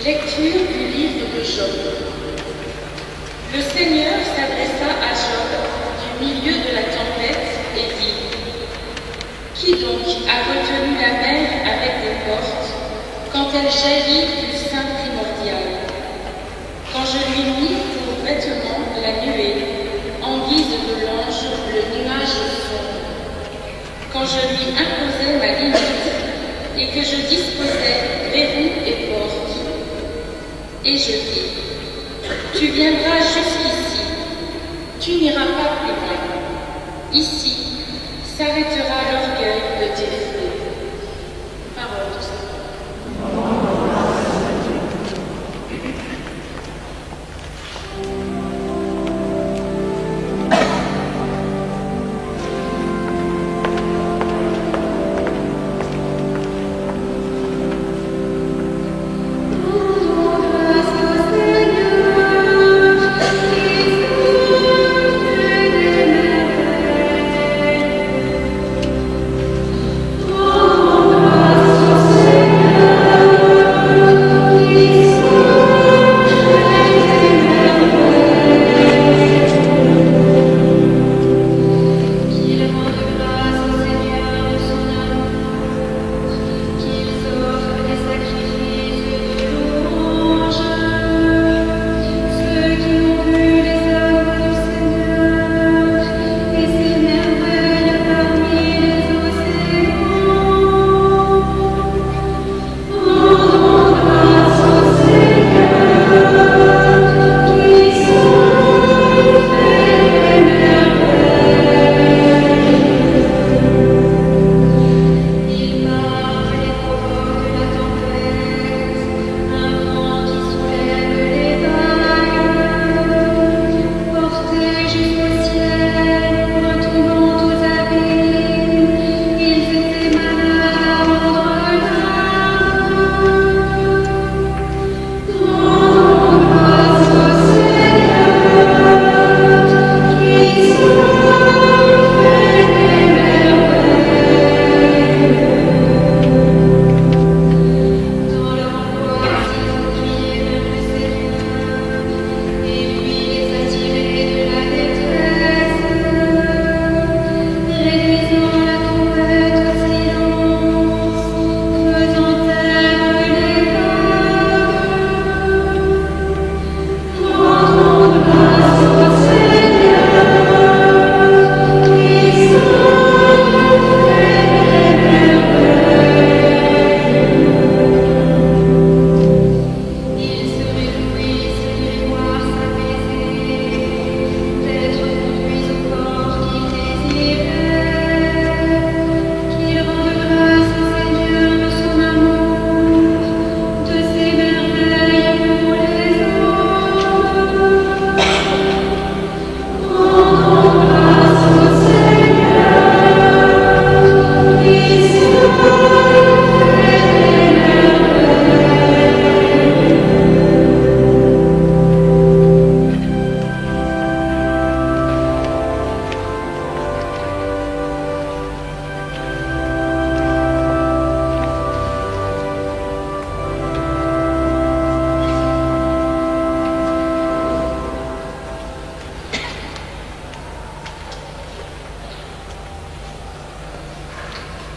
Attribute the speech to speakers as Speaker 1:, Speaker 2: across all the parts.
Speaker 1: Lecture du livre de Job. Le Seigneur s'adressa à Job du milieu de la tempête et dit : Qui donc a retenu la mer avec des portes quand elle jaillit du sein primordial ? Quand je lui mis pour vêtement la nuée, en guise de l'ange le nuage sombre. Quand je lui imposais ma limite et que je disposais verrous et portes. Et je dis : Tu viendras jusqu'ici, tu n'iras pas plus loin. Ici s'arrêtera l'orgueil de tes fruits. Parole du Seigneur.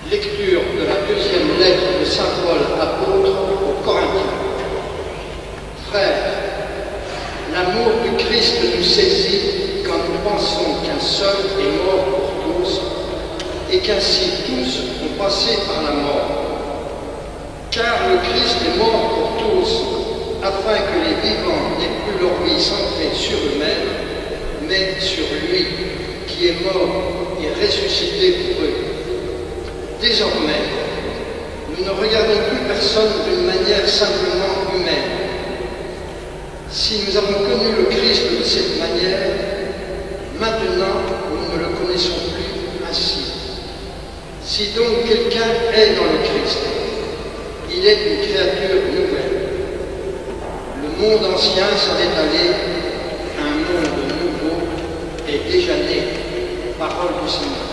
Speaker 2: Lecture de la deuxième lettre de saint Paul apôtre aux Corinthiens. Frères, l'amour du Christ nous saisit quand nous pensons qu'un seul est mort pour tous et qu'ainsi tous ont passé par la mort. Car le Christ est mort pour tous, afin que les vivants n'aient plus leur vie centrée sur eux-mêmes, mais sur lui, qui est mort et ressuscité pour eux. Désormais, nous ne regardons plus personne d'une manière simplement humaine. Si nous avons connu le Christ de cette manière, maintenant nous ne le connaissons plus ainsi. Si donc quelqu'un est dans le Christ, il est une créature nouvelle. Le monde ancien s'en est allé, un monde nouveau est déjà né. Parole du Seigneur.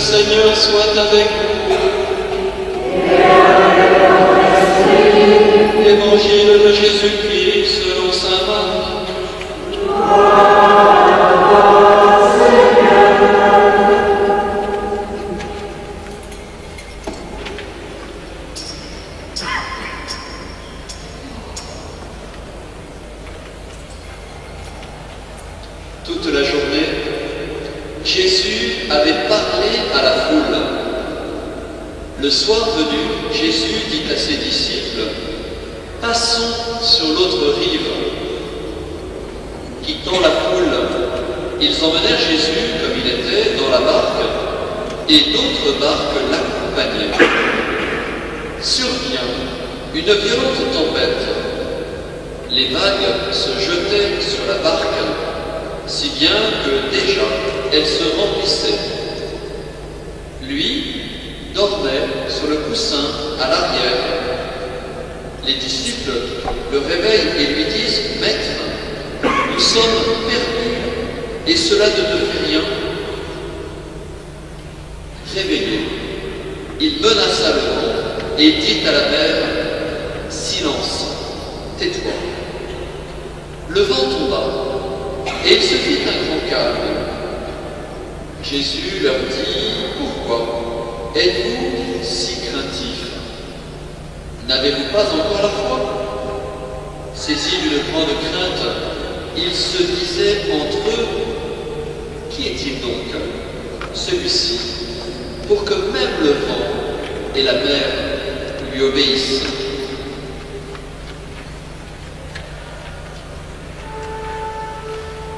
Speaker 3: Seigneur soit avec vous. Évangile de Jésus-Christ selon saint Marc. Toute la journée, Jésus avait parlé à la foule. Le soir venu, Jésus dit à ses disciples, « Passons sur l'autre rive. » Quittant la foule, ils emmenèrent Jésus comme il était dans la barque, et d'autres barques l'accompagnaient. Survient une violente tempête. Les vagues se jetaient sur la barque, si bien que déjà elle se remplissait. Lui dormait sur le coussin à l'arrière. Les disciples le réveillent et lui disent « Maître, nous sommes perdus, et cela ne te fait rien ?» Réveillé, il menaça le vent et dit à la mer « Silence, tais-toi !» Le vent tomba, et il se fit un grand calme. Jésus leur dit « Pourquoi êtes-vous si craintifs? N'avez-vous pas encore la foi ?» Saisis d'une grande crainte, ils se disaient entre eux « Qui est-il donc, celui-ci, pour que même le vent et la mer lui obéissent ?»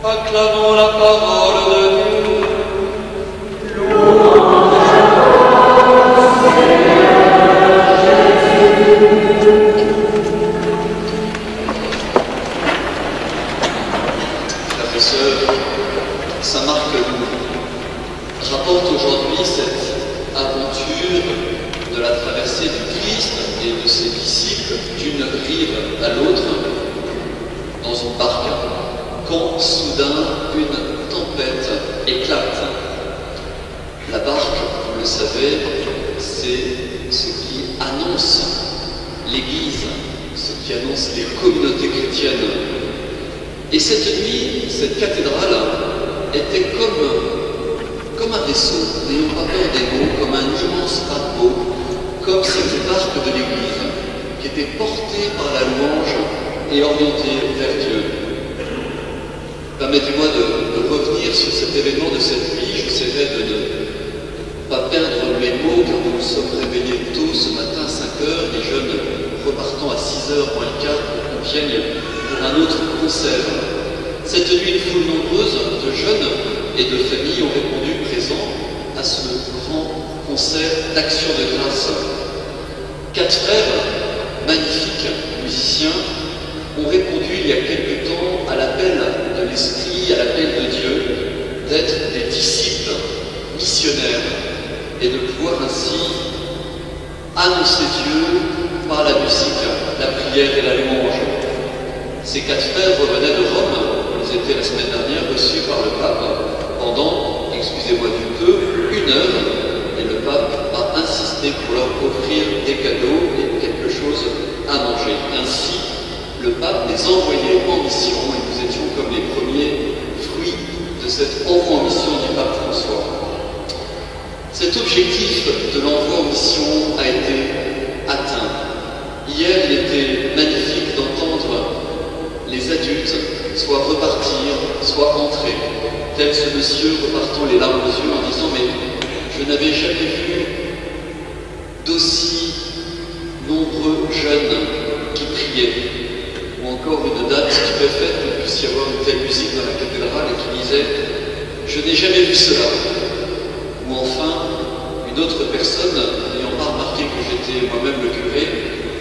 Speaker 3: Acclamons la parole de Dieu. Frères et sœurs, saint Marc rapporte aujourd'hui cette aventure de la traversée du Christ et de ses disciples d'une rive à l'autre dans une barque, quand soudain une tempête éclate. La barque, vous le savez, c'est ce qui annonce l'Église, ce qui annonce les communautés chrétiennes. Et cette nuit, cette cathédrale était comme un vaisseau, n'ayons pas peur des mots, comme un immense paquebot, comme cette barque de l'Église qui était portée par la louange et orientée vers Dieu. Permettez-moi de revenir sur cet événement de cette nuit. J'essaierai de ne pas perdre mes mots, car nous nous sommes réveillés tôt ce matin à 5 heures, les jeunes repartant à 6h moins le quart pour Compiègne pour un autre concert. Cette nuit, une foule nombreuse de jeunes et de familles ont répondu présents à ce grand concert d'action de grâce. 4 frères, magnifiques musiciens, ont répondu il y a quelque temps à l'appel de l'Esprit, à l'appel de Dieu, d'être des disciples missionnaires et de pouvoir ainsi annoncer Dieu par la musique, la prière et la louange. Ces 4 frères revenaient de Rome. Ils étaient la semaine dernière reçus par le pape pendant, excusez-moi du peu, 1 heure, et le pape a insisté pour leur offrir des cadeaux et quelque chose à manger. Ainsi, le pape les envoyait en mission, et nous étions comme les premiers fruits de cet envoi en mission du pape François. Cet objectif de l'envoi en mission a été atteint. Hier, il était magnifique d'entendre les adultes soit repartir, soit entrer, tel ce monsieur repartant les larmes aux yeux en disant « Mais je n'avais jamais vu d'aussi nombreux jeunes qui priaient ». Ou encore une dame stupéfaite qu'il puisse y avoir une telle musique dans la cathédrale et qui disait « Je n'ai jamais vu cela ». Ou enfin, une autre personne, n'ayant pas remarqué que j'étais moi-même le curé,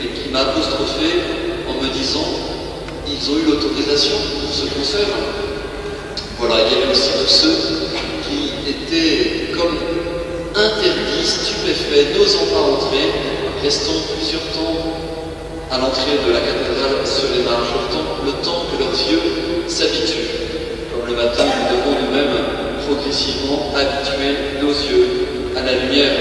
Speaker 3: et qui m'a apostrophé en me disant « Ils ont eu l'autorisation pour ce concert ». Voilà, il y avait aussi tous ceux qui étaient comme interdits, stupéfaits, n'osant pas entrer, restant plusieurs temps à l'entrée de la cathédrale sur les marges, le temps que leurs yeux s'habituent. Comme le matin, nous devons nous-mêmes progressivement habituer nos yeux à la lumière.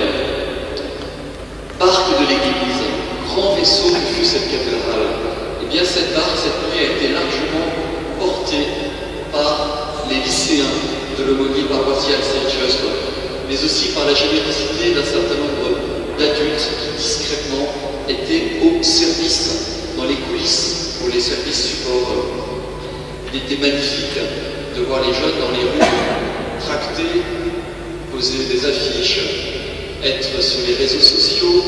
Speaker 3: Barque de l'Église, grand vaisseau que fut cette cathédrale, eh bien cette barque, cette nuit, a été largement portée par les lycéens de l'aumônerie paroissiale Saint-Just, mais aussi par la générosité d'un certain nombre d'adultes qui discrètement étaient au service, dans les coulisses, pour les services supports. Il était magnifique de voir les jeunes dans les rues tracter, poser des affiches, être sur les réseaux sociaux,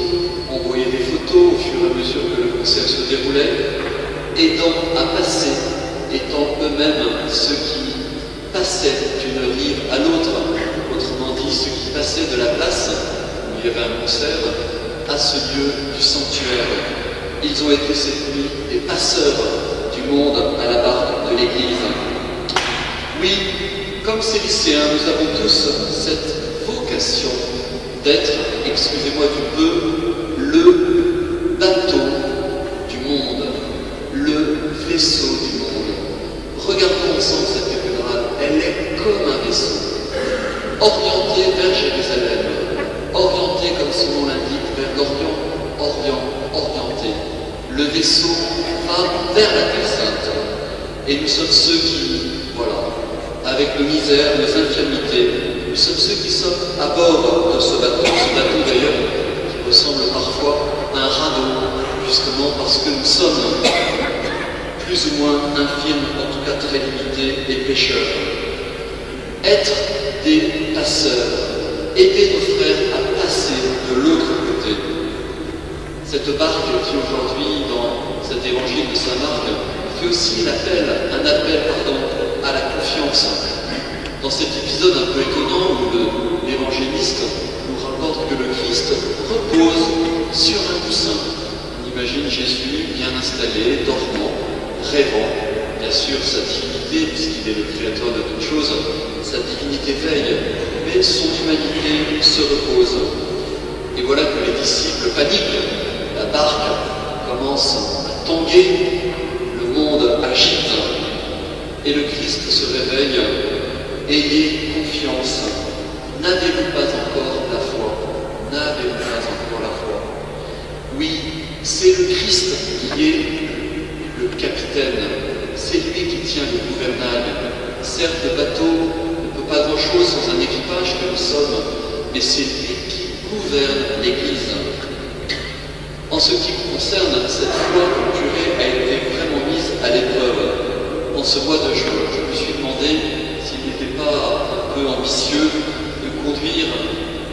Speaker 3: envoyer des photos au fur et à mesure que le concert se déroulait, aidant à passer, étant eux-mêmes ceux qui passaient d'une rive à l'autre, autrement dit ceux qui passaient de la place où il y avait un concert à ce lieu du sanctuaire. Ils ont été cette nuit des passeurs du monde à la barque de l'Église. Oui, comme ces lycéens, nous avons tous cette vocation d'être, excusez-moi du peu, le bateau du monde, le vaisseau du monde. Regardons ensemble cette cathédrale, elle est comme un vaisseau, orientée vers Jérusalem, orientée comme son nom l'indique, vers l'Orient, orienté. Le vaisseau va vers la Terre Sainte. Et nous sommes ceux qui, voilà, avec nos misères, nos infirmités, nous sommes ceux qui sommes à bord de ce bateau d'ailleurs, qui ressemble parfois à un radeau, justement parce que nous sommes plus ou moins infimes, en tout cas très limités, et pécheurs. Être des passeurs, aider nos frères à passer de l'autre côté. Cette barque qui aujourd'hui, dans cet évangile de Saint Marc, fait aussi un appel à la confiance. Dans cet épisode un peu étonnant où l'évangéliste nous rapporte que le Christ repose sur un coussin. On imagine Jésus bien installé, dormant, rêvant, bien sûr sa divinité, puisqu'il est le créateur de toutes choses, sa divinité veille, mais son humanité se repose. Et voilà que les disciples paniquent. La barque commence à tanguer, le monde agite, et le Christ se réveille. Ayez confiance. N'avez-vous pas encore la foi? N'avez-vous pas encore la foi? Oui, c'est le Christ qui est le capitaine. C'est lui qui tient le gouvernail. Certes, le bateau ne peut pas grand-chose sans un équipage que nous sommes, mais c'est lui qui gouverne l'Église. En ce qui me concerne, cette foi du curé a été vraiment mise à l'épreuve. En ce mois de juin, je me suis demandé s'il n'était pas un peu ambitieux de conduire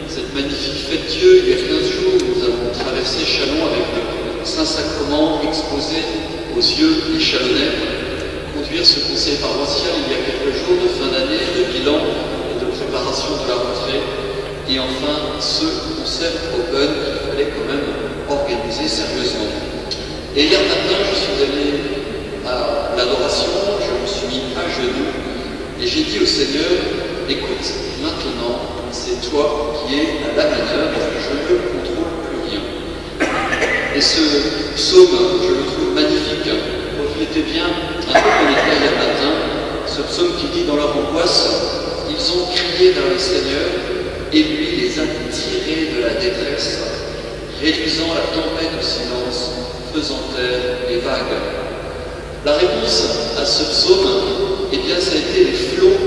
Speaker 3: cette magnifique fête Dieu. Il y a 15 jours, nous avons traversé Châlons avec le Saint-Sacrement exposé aux yeux des Chalonnais. Conduire ce conseil paroissial il y a quelques jours de fin d'année, de bilan et de préparation de la rentrée. Et enfin, ce concert open qu'il fallait quand même organiser sérieusement. Et hier matin, je suis allé à l'adoration, je me suis mis à genoux et j'ai dit au Seigneur, écoute, maintenant, c'est toi qui es à la manœuvre, je ne contrôle plus rien. Et ce psaume, je le trouve magnifique. Profitez bien un peu de l'état hier matin, ce psaume qui dit dans leur angoisse, ils ont crié vers le Seigneur et lui les a tirés de la détresse, réduisant la tempête au silence, faisant taire les vagues. La réponse à ce psaume, eh bien, ça a été les flots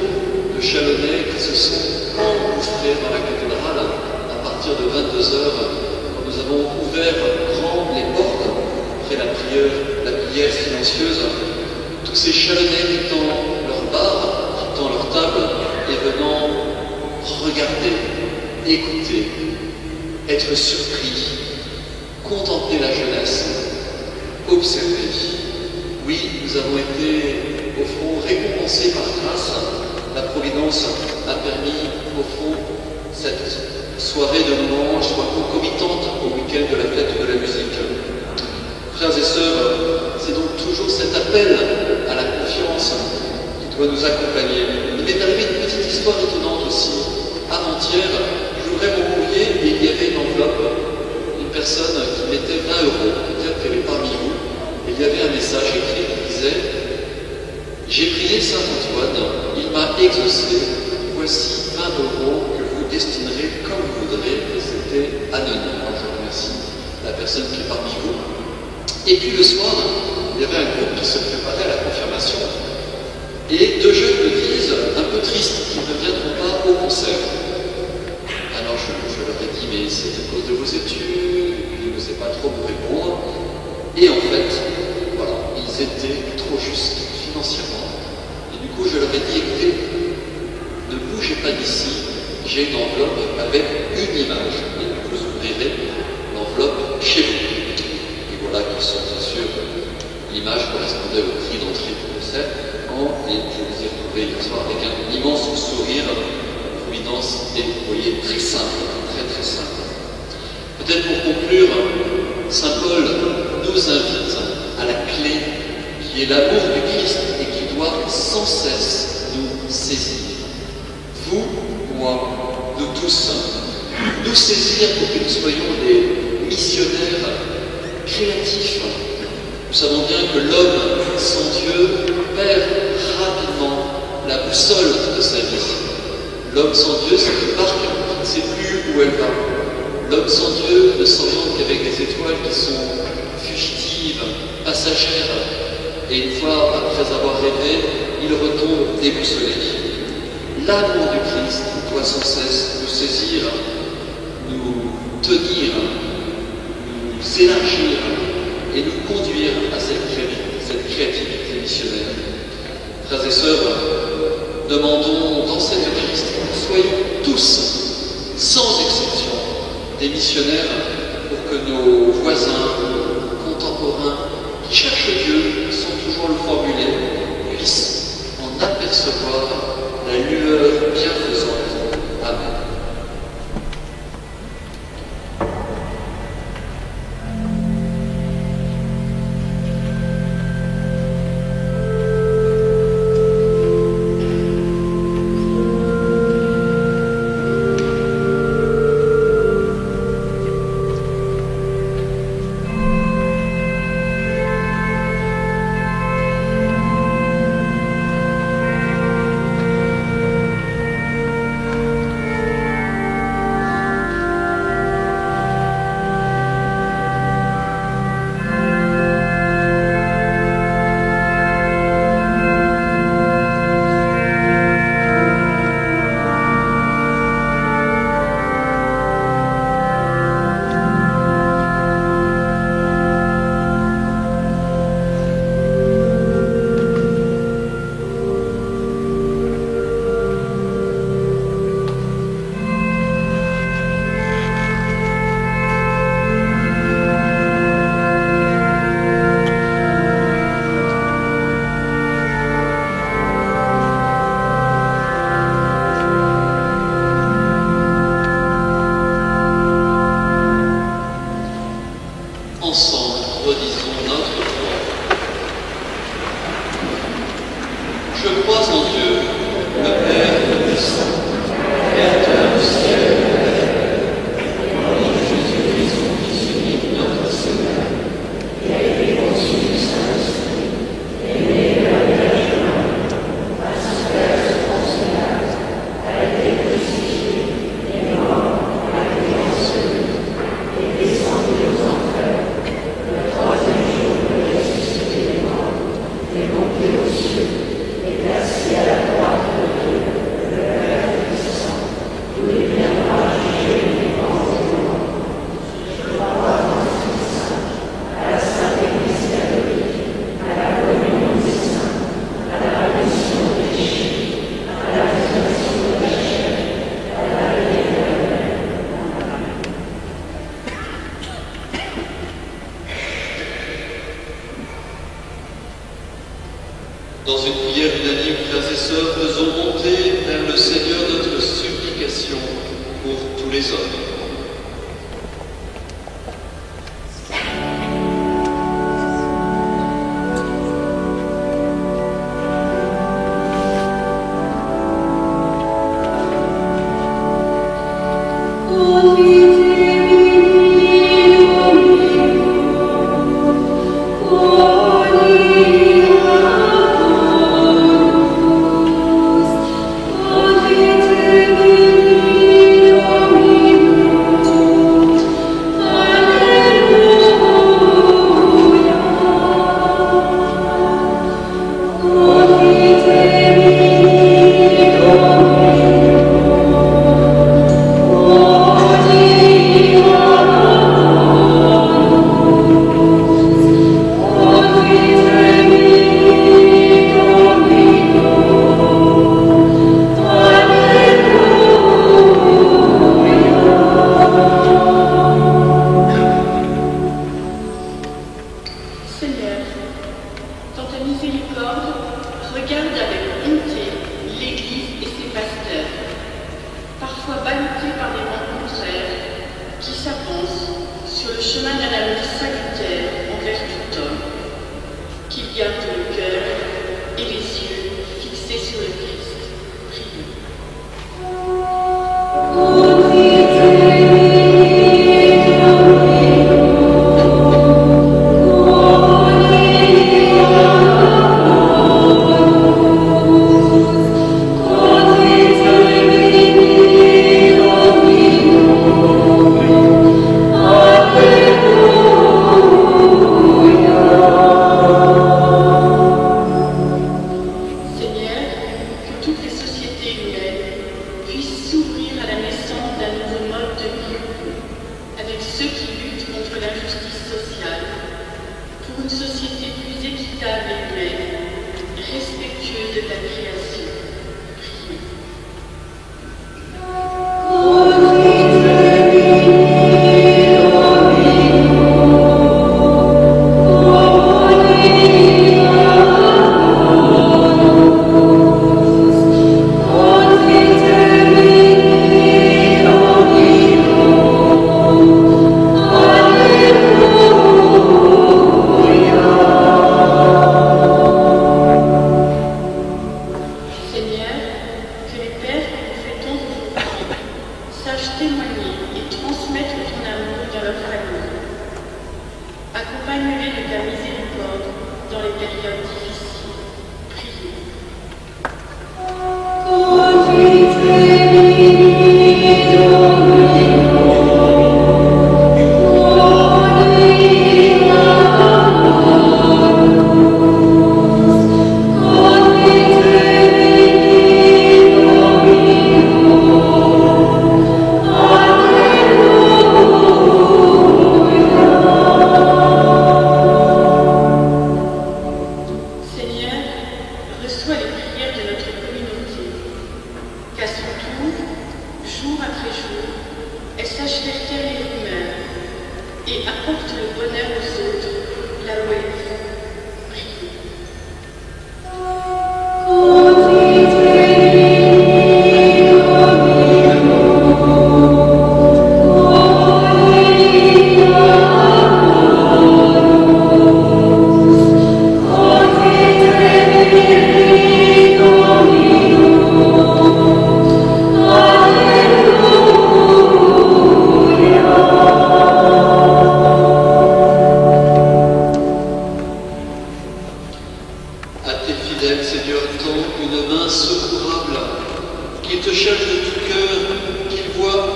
Speaker 3: de Chalonnais qui se sont engouffrés dans la cathédrale à partir de 22h, quand nous avons ouvert grand les portes après la prière silencieuse. Tous ces Chalonnais quittant leur bar, quittant leur table et venant regarder, écouter, être surpris, contempler la jeunesse, observer. Oui, nous avons été, au fond, récompensés par grâce. La Providence a permis, au fond, cette soirée de louange soit concomitante au week-end de la fête de la musique. Frères et sœurs, c'est donc toujours cet appel à la confiance qui doit nous accompagner. Il m'est arrivé une petite histoire étonnante aussi. Avant-hier, j'ouvrais mon courrier et il y avait une enveloppe, une personne qui mettait 20 €, peut-être qu'elle est parmi vous. Il y avait un message écrit qui disait « J'ai prié Saint Antoine, il m'a exaucé, voici 20 € que vous destinerez comme vous voudrez. » été anonyme. Alors, je remercie la personne qui est parmi vous. Et puis le soir, il y avait un groupe qui se préparait à la confirmation. Et deux jeunes me disent, un peu tristes, qu'ils ne viendront pas au concert. Alors je leur ai dit, mais c'est à cause de vos études, je ne sais pas trop vous répondre. Et en fait, voilà, ils étaient trop justes financièrement. Et du coup, je leur ai dit, écoutez, ne bougez pas d'ici, j'ai une enveloppe avec une image. Et vous ouvrirez l'enveloppe chez vous. Et voilà qui sont bien sûr, l'image correspondait au prix d'entrée du concert. Et je les ai retrouvés hier soir avec un immense sourire, providence, et vous voyez, très simple, très très simple. Peut-être pour conclure, Saint Paul nous invite à la clé qui est l'amour du Christ et qui doit sans cesse nous saisir. Vous, moi, nous tous, nous saisir pour que nous soyons des missionnaires créatifs. Nous savons bien que l'homme sans Dieu perd rapidement la boussole de sa vie. L'homme sans Dieu, c'est une barque qui ne sait plus où elle va. L'homme sans Dieu ne s'oriente qu'avec des étoiles qui sont fugitives, passagères. Et une fois, après avoir rêvé, il retombe déboussolé. L'amour du Christ doit sans cesse nous saisir, nous tenir, nous élargir et nous conduire à cette créativité missionnaire. Frères et sœurs, demandons dans cette Christ que nous soyons tous, sans exception, des missionnaires pour que nos voisins, contemporains, qui cherchent Dieu, sans toujours le formuler, puissent en apercevoir la lueur bienfaisante. Amen. Dans une prière unanime, frères et sœurs, faisons monter vers le Seigneur notre supplication pour tous les hommes.
Speaker 4: Oh,
Speaker 1: d'un amour salutaire envers tout homme, qu'il garde le cœur et les yeux fixés sur le Christ. Prions.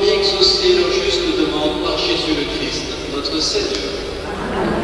Speaker 3: Exaucer leur juste demande par Jésus le Christ, notre Seigneur.